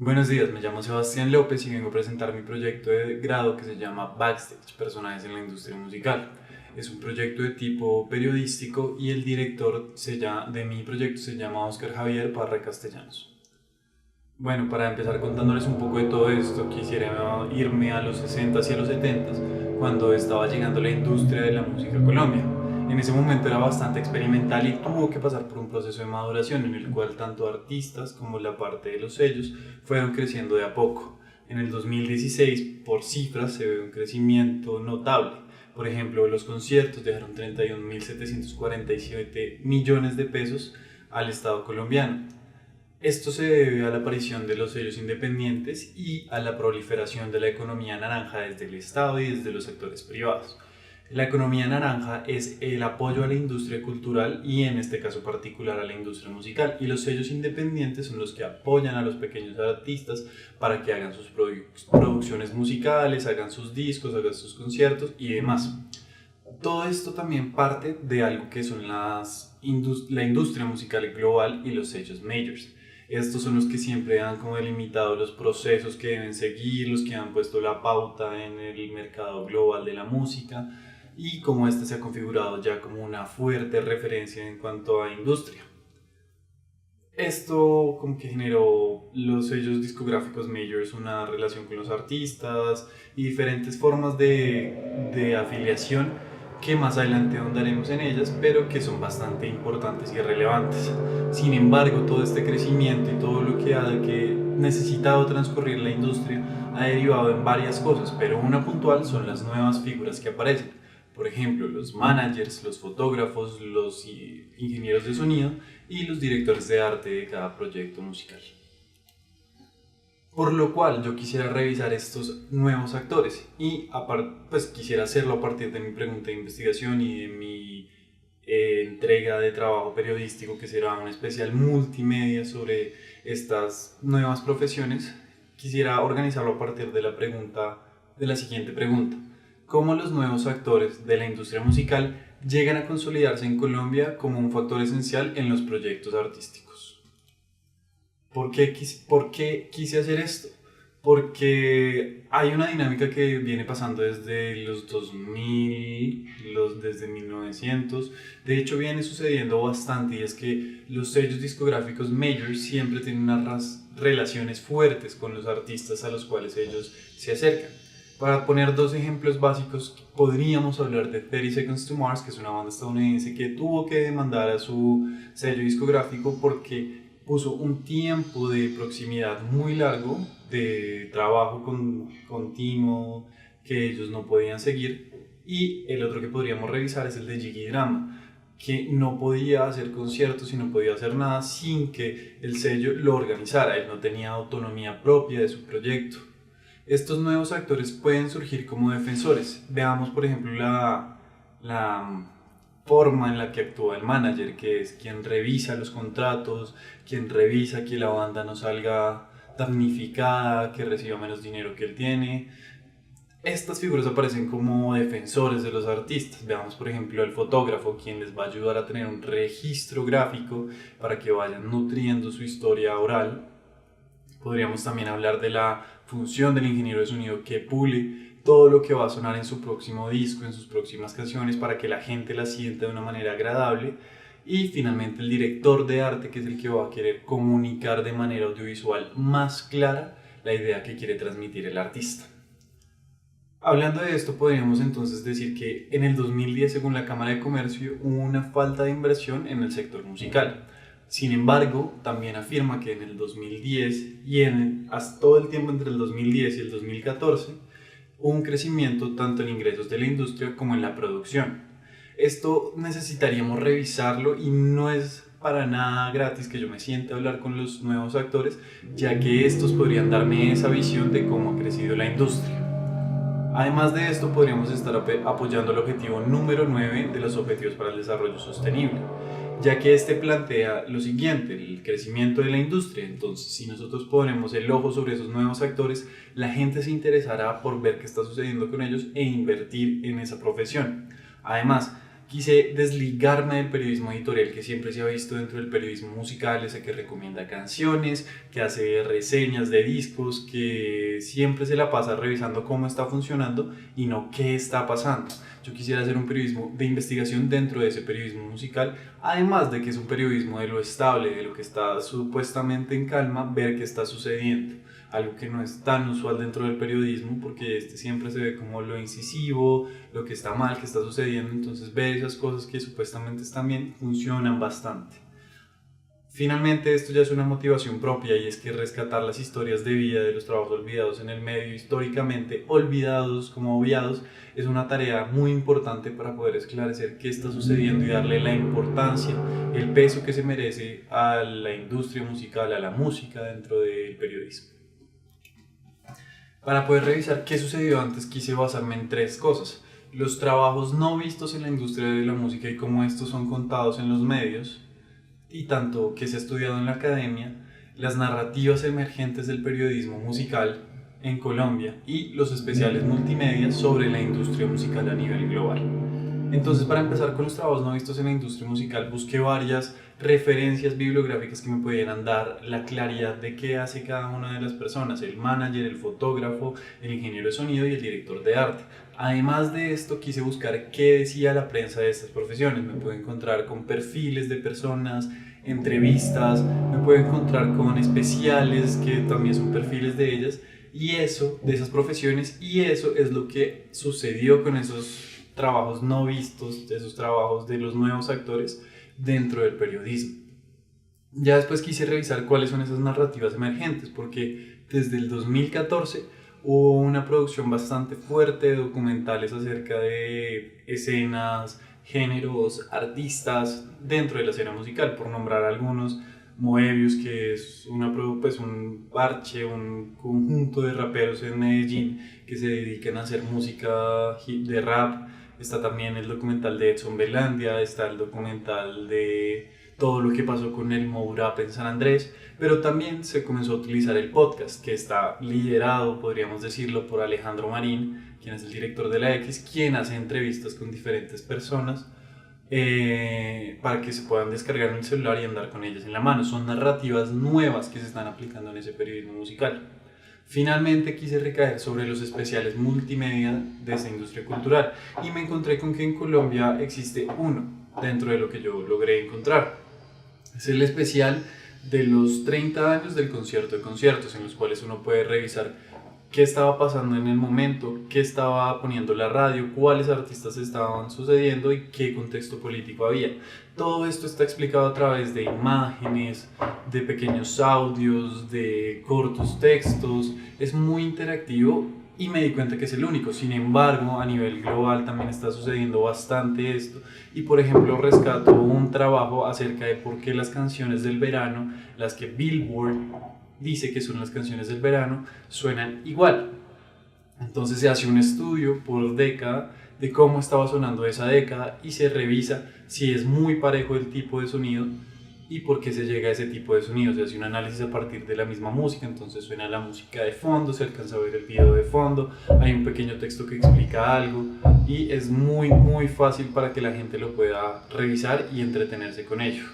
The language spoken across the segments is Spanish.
Buenos días, me llamo Sebastián López y vengo a presentar mi proyecto de grado que se llama Backstage, Personajes en la Industria Musical. Es un proyecto de tipo periodístico y el director de mi proyecto se llama Óscar Javier Parra Castellanos. Bueno, para empezar contándoles un poco de todo esto, quisiera irme a los 60s y a los 70s, cuando estaba llegando la industria de la música a Colombia. En ese momento era bastante experimental y tuvo que pasar por un proceso de maduración en el cual tanto artistas como la parte de los sellos fueron creciendo de a poco. En el 2016, por cifras, se ve un crecimiento notable. Por ejemplo, los conciertos dejaron 31.747 millones de pesos al Estado colombiano. Esto se debe a la aparición de los sellos independientes y a la proliferación de la economía naranja desde el Estado y desde los sectores privados. La economía naranja es el apoyo a la industria cultural y en este caso particular a la industria musical, y los sellos independientes son los que apoyan a los pequeños artistas para que hagan sus producciones musicales, hagan sus discos, hagan sus conciertos y demás. Todo esto también parte de algo que son la industria musical global y los sellos majors. Estos son los que siempre han como delimitado los procesos que deben seguir, los que han puesto la pauta en el mercado global de la música y cómo este se ha configurado ya como una fuerte referencia en cuanto a industria. Esto como que generó los sellos discográficos majors, una relación con los artistas y diferentes formas de afiliación que más adelante ahondaremos en ellas, pero que son bastante importantes y relevantes. Sin embargo, todo este crecimiento y todo lo que necesitado transcurrir la industria ha derivado en varias cosas, pero una puntual son las nuevas figuras que aparecen. Por ejemplo, los managers, los fotógrafos, los ingenieros de sonido y los directores de arte de cada proyecto musical. Por lo cual yo quisiera revisar estos nuevos actores y pues quisiera hacerlo a partir de mi pregunta de investigación y de mi entrega de trabajo periodístico, que será un especial multimedia sobre estas nuevas profesiones. Quisiera organizarlo a partir de la siguiente pregunta: ¿cómo los nuevos actores de la industria musical llegan a consolidarse en Colombia como un factor esencial en los proyectos artísticos? ¿Por qué quise hacer esto? Porque hay una dinámica que viene pasando desde los 2000, desde 1900. De hecho, viene sucediendo bastante, y es que los sellos discográficos majors siempre tienen unas relaciones fuertes con los artistas a los cuales ellos se acercan. Para poner dos ejemplos básicos, podríamos hablar de 30 Seconds to Mars, que es una banda estadounidense que tuvo que demandar a su sello discográfico porque puso un tiempo de proximidad muy largo, de trabajo continuo, que ellos no podían seguir. Y el otro que podríamos revisar es el de Jiggy Drama, que no podía hacer conciertos y no podía hacer nada sin que el sello lo organizara. Él no tenía autonomía propia de su proyecto. Estos nuevos actores pueden surgir como defensores. Veamos, por ejemplo, la forma en la que actúa el manager, que es quien revisa los contratos, quien revisa que la banda no salga damnificada, que reciba menos dinero que él tiene. Estas figuras aparecen como defensores de los artistas. Veamos, por ejemplo, al fotógrafo, quien les va a ayudar a tener un registro gráfico para que vayan nutriendo su historia oral. Podríamos también hablar de la función del ingeniero de sonido, que pule todo lo que va a sonar en su próximo disco, en sus próximas canciones, para que la gente la sienta de una manera agradable. Y finalmente el director de arte, que es el que va a querer comunicar de manera audiovisual más clara la idea que quiere transmitir el artista. Hablando de esto, podríamos entonces decir que en el 2010, según la Cámara de Comercio, hubo una falta de inversión en el sector musical. Sin embargo, también afirma que en el 2010 y hasta todo el tiempo entre el 2010 y el 2014 hubo un crecimiento tanto en ingresos de la industria como en la producción. Esto necesitaríamos revisarlo y no es para nada gratis que yo me siente a hablar con los nuevos actores, ya que estos podrían darme esa visión de cómo ha crecido la industria. Además de esto, podríamos estar apoyando el objetivo número 9 de los Objetivos para el Desarrollo Sostenible, ya que este plantea lo siguiente: el crecimiento de la industria. Entonces, si nosotros ponemos el ojo sobre esos nuevos actores, la gente se interesará por ver qué está sucediendo con ellos e invertir en esa profesión. Además, Quise desligarme del periodismo editorial que siempre se ha visto dentro del periodismo musical, ese que recomienda canciones, que hace reseñas de discos, que siempre se la pasa revisando cómo está funcionando y no qué está pasando. Yo quisiera hacer un periodismo de investigación dentro de ese periodismo musical, además de que es un periodismo de lo estable, de lo que está supuestamente en calma, ver qué está sucediendo. Algo que no es tan usual dentro del periodismo, porque siempre se ve como lo incisivo, lo que está mal, que está sucediendo, entonces ver esas cosas que supuestamente están bien funcionan bastante. Finalmente, esto ya es una motivación propia, y es que rescatar las historias de vida de los trabajos olvidados en el medio, históricamente olvidados como obviados, es una tarea muy importante para poder esclarecer qué está sucediendo y darle la importancia, el peso que se merece a la industria musical, a la música dentro del periodismo. Para poder revisar qué sucedió antes, quise basarme en tres cosas: los trabajos no vistos en la industria de la música y cómo estos son contados en los medios, y tanto que se ha estudiado en la academia, las narrativas emergentes del periodismo musical en Colombia y los especiales multimedia sobre la industria musical a nivel global. Entonces, para empezar con los trabajos no vistos en la industria musical, busqué varias referencias bibliográficas que me pudieran dar la claridad de qué hace cada una de las personas: el manager, el fotógrafo, el ingeniero de sonido y el director de arte. Además de esto, quise buscar qué decía la prensa de estas profesiones. Me pude encontrar con perfiles de personas, entrevistas, me pude encontrar con especiales que también son perfiles de ellas, y eso, de esas profesiones, y eso es lo que sucedió con esos trabajos no vistos, de esos trabajos de los nuevos actores dentro del periodismo. Ya después quise revisar cuáles son esas narrativas emergentes, porque desde el 2014 hubo una producción bastante fuerte de documentales acerca de escenas, géneros, artistas dentro de la escena musical, por nombrar algunos: Moebius, que es un parche, un conjunto de raperos en Medellín que se dedican a hacer música de rap. Está también el documental de Edson Belandia, está el documental de todo lo que pasó con el Mourap en San Andrés, pero también se comenzó a utilizar el podcast, que está liderado, podríamos decirlo, por Alejandro Marín, quien es el director de la X, quien hace entrevistas con diferentes personas para que se puedan descargar en el celular y andar con ellas en la mano. Son narrativas nuevas que se están aplicando en ese periodismo musical. Finalmente quise recaer sobre los especiales multimedia de esta industria cultural, y me encontré con que en Colombia existe uno dentro de lo que yo logré encontrar. Es el especial de los 30 años del concierto de conciertos, en los cuales uno puede revisar qué estaba pasando en el momento, qué estaba poniendo la radio, cuáles artistas estaban sucediendo y qué contexto político había. Todo esto está explicado a través de imágenes, de pequeños audios, de cortos textos. Es muy interactivo y me di cuenta que es el único. Sin embargo, a nivel global también está sucediendo bastante esto. Y por ejemplo, rescato un trabajo acerca de por qué las canciones del verano, las que Billboard dice que son las canciones del verano, suenan igual. Entonces se hace un estudio por década de cómo estaba sonando esa década y se revisa si es muy parejo el tipo de sonido y por qué se llega a ese tipo de sonido. Se hace un análisis a partir de la misma música, entonces suena la música de fondo, se alcanza a ver el video de fondo, hay un pequeño texto que explica algo, y es muy fácil para que la gente lo pueda revisar y entretenerse con ello.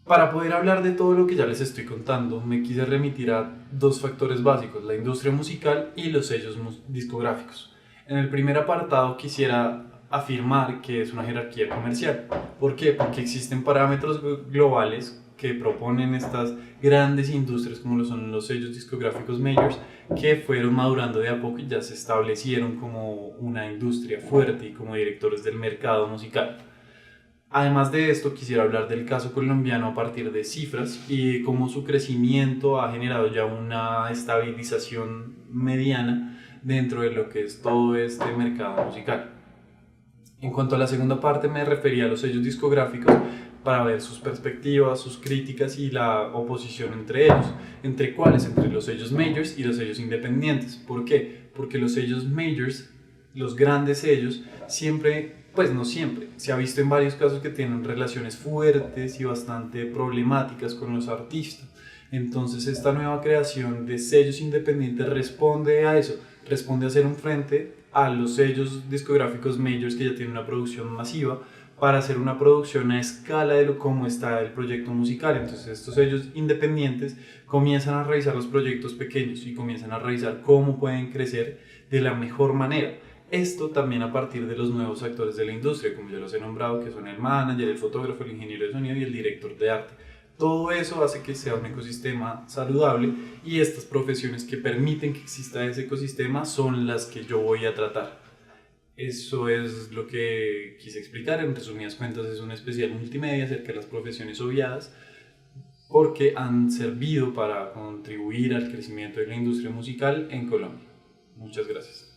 Para poder hablar de todo lo que ya les estoy contando, me quise remitir a dos factores básicos: la industria musical y los sellos discográficos. En el primer apartado quisiera afirmar que es una jerarquía comercial. ¿Por qué? Porque existen parámetros globales que proponen estas grandes industrias, como lo son los sellos discográficos majors, que fueron madurando de a poco y ya se establecieron como una industria fuerte y como directores del mercado musical. Además de esto, quisiera hablar del caso colombiano a partir de cifras y cómo su crecimiento ha generado ya una estabilización mediana dentro de lo que es todo este mercado musical. En cuanto a la segunda parte, me refería a los sellos discográficos para ver sus perspectivas, sus críticas y la oposición entre ellos. ¿Entre cuáles? Entre los sellos majors y los sellos independientes. ¿Por qué? Porque los sellos majors, los grandes sellos, no siempre, se ha visto en varios casos que tienen relaciones fuertes y bastante problemáticas con los artistas. Entonces esta nueva creación de sellos independientes responde a eso, responde a ser un frente a los sellos discográficos majors que ya tienen una producción masiva para hacer una producción a escala de cómo está el proyecto musical. Entonces estos sellos independientes comienzan a revisar los proyectos pequeños y comienzan a revisar cómo pueden crecer de la mejor manera. Esto también a partir de los nuevos actores de la industria, como ya los he nombrado, que son el manager, el fotógrafo, el ingeniero de sonido y el director de arte. Todo eso hace que sea un ecosistema saludable y estas profesiones que permiten que exista ese ecosistema son las que yo voy a tratar. Eso es lo que quise explicar. En resumidas cuentas, es un especial multimedia acerca de las profesiones obviadas porque han servido para contribuir al crecimiento de la industria musical en Colombia. Muchas gracias.